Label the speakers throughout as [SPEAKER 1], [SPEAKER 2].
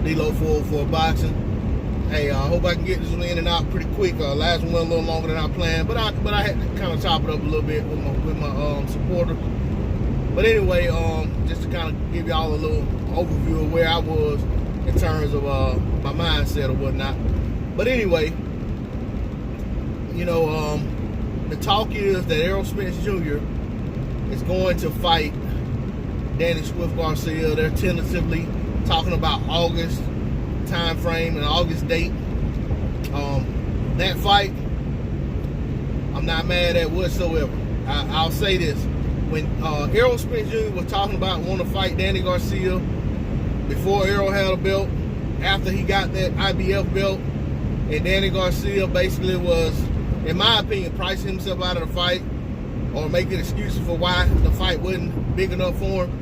[SPEAKER 1] D-Lo 404 Boxing. Hey, I hope I can get this one in and out pretty quick. Last one went a little longer than I planned, but I had to kind of chop it up a little bit with my supporter. But anyway, just to kind of give y'all a little overview of where I was in terms of my mindset or whatnot. But anyway, you know, the talk is that Errol Spence Jr. is going to fight Danny Swift Garcia. They're tentatively talking about August time frame and August date. That fight, I'm not mad at whatsoever. I'll say this: when Errol Spence Jr. was talking about wanting to fight Danny Garcia before Errol had a belt, after he got that IBF belt, and Danny Garcia basically was, in my opinion, pricing himself out of the fight or making excuses for why the fight wasn't big enough for him.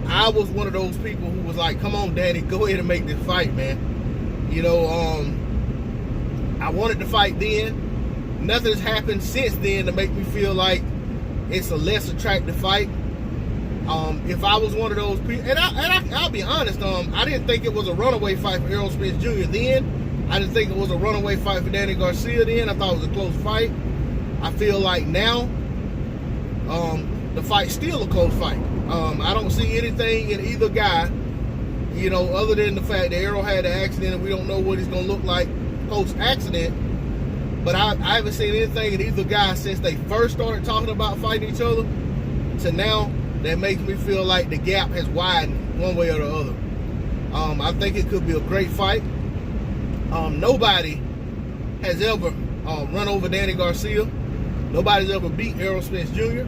[SPEAKER 1] I was one of those people who was like, come on, Danny, go ahead and make this fight, man. You know, I wanted to fight then. Nothing's happened since then to make me feel like it's a less attractive fight. If I was one of those people, and I'll be honest, I didn't think it was a runaway fight for Errol Spence Jr. then. I didn't think it was a runaway fight for Danny Garcia then. I thought it was a close fight. I feel like now, the fight's still a close fight. I don't see anything in either guy, you know, other than the fact that Errol had an accident and we don't know what he's going to look like post-accident. But I haven't seen anything in either guy since they first started talking about fighting each other to now that makes me feel like the gap has widened one way or the other. I think it could be a great fight. Nobody has ever run over Danny Garcia. Nobody's ever beat Errol Spence Jr.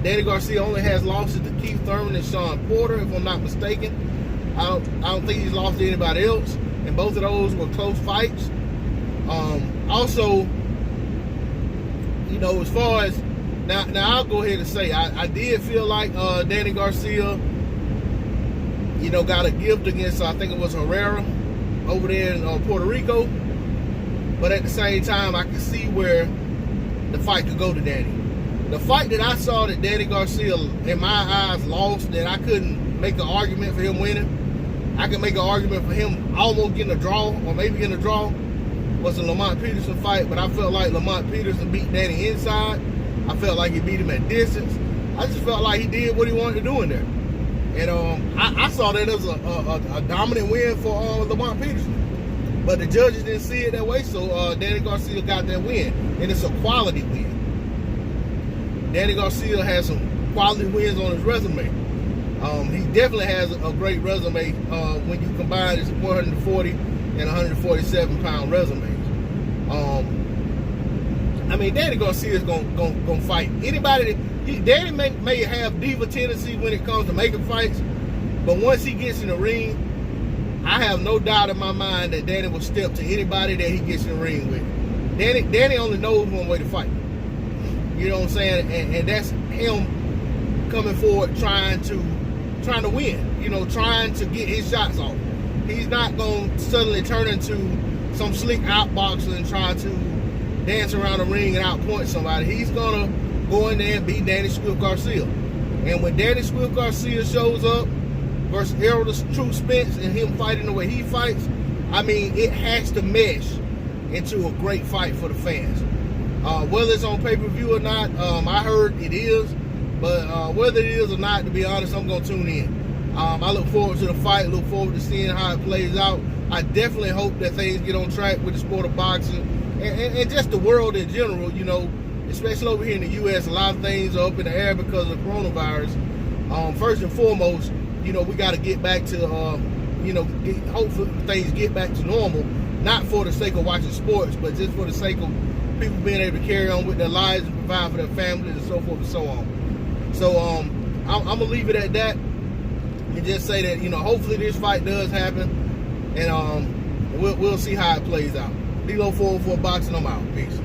[SPEAKER 1] Danny Garcia only has losses to Keith Thurman and Sean Porter, if I'm not mistaken. I don't think he's lost to anybody else, and both of those were close fights. Also, you know, as far as now I'll go ahead and say I did feel like Danny Garcia, you know, got a gift against, I think it was Herrera over there in Puerto Rico. But at the same time, I could see where the fight could go to Danny. The fight that I saw that Danny Garcia, in my eyes, lost, that I couldn't make an argument for him winning. I could make an argument for him almost getting a draw, or maybe getting a draw, was the Lamont Peterson fight. But I felt like Lamont Peterson beat Danny inside. I felt like he beat him at distance. I just felt like he did what he wanted to do in there. And I saw that as a dominant win for Lamont Peterson. But the judges didn't see it that way, so Danny Garcia got that win. And it's a quality win. Danny Garcia has some quality wins on his resume. He definitely has a great resume when you combine his 140 and 147 pound resumes. I mean, Danny Garcia is gonna fight anybody. Danny may have diva tendency when it comes to making fights, but once he gets in the ring, I have no doubt in my mind that Danny will step to anybody that he gets in the ring with. Danny only knows one way to fight. You know what I'm saying? And that's him coming forward trying to win. You know, trying to get his shots off. He's not going to suddenly turn into some slick outboxer and try to dance around the ring and outpoint somebody. He's going to go in there and beat Danny Swift Garcia. And when Danny Swift Garcia shows up versus Errol the True Spence and him fighting the way he fights, I mean, it has to mesh into a great fight for the fans. Whether it's on pay-per-view or not, I heard it is. But whether it is or not, to be honest, I'm going to tune in. I look forward to the fight, look forward to seeing how it plays out. I definitely hope that things get on track with the sport of boxing and just the world in general, you know, especially over here in the U.S. A lot of things are up in the air because of the coronavirus. First and foremost, you know, we got to get back to, you know, hopefully things get back to normal, not for the sake of watching sports, but just for the sake of people being able to carry on with their lives and provide for their families and so forth and so on. So I'm going to leave it at that and just say that, you know, hopefully this fight does happen, and we'll see how it plays out. D-Lo 404 Boxing, I'm out. Peace.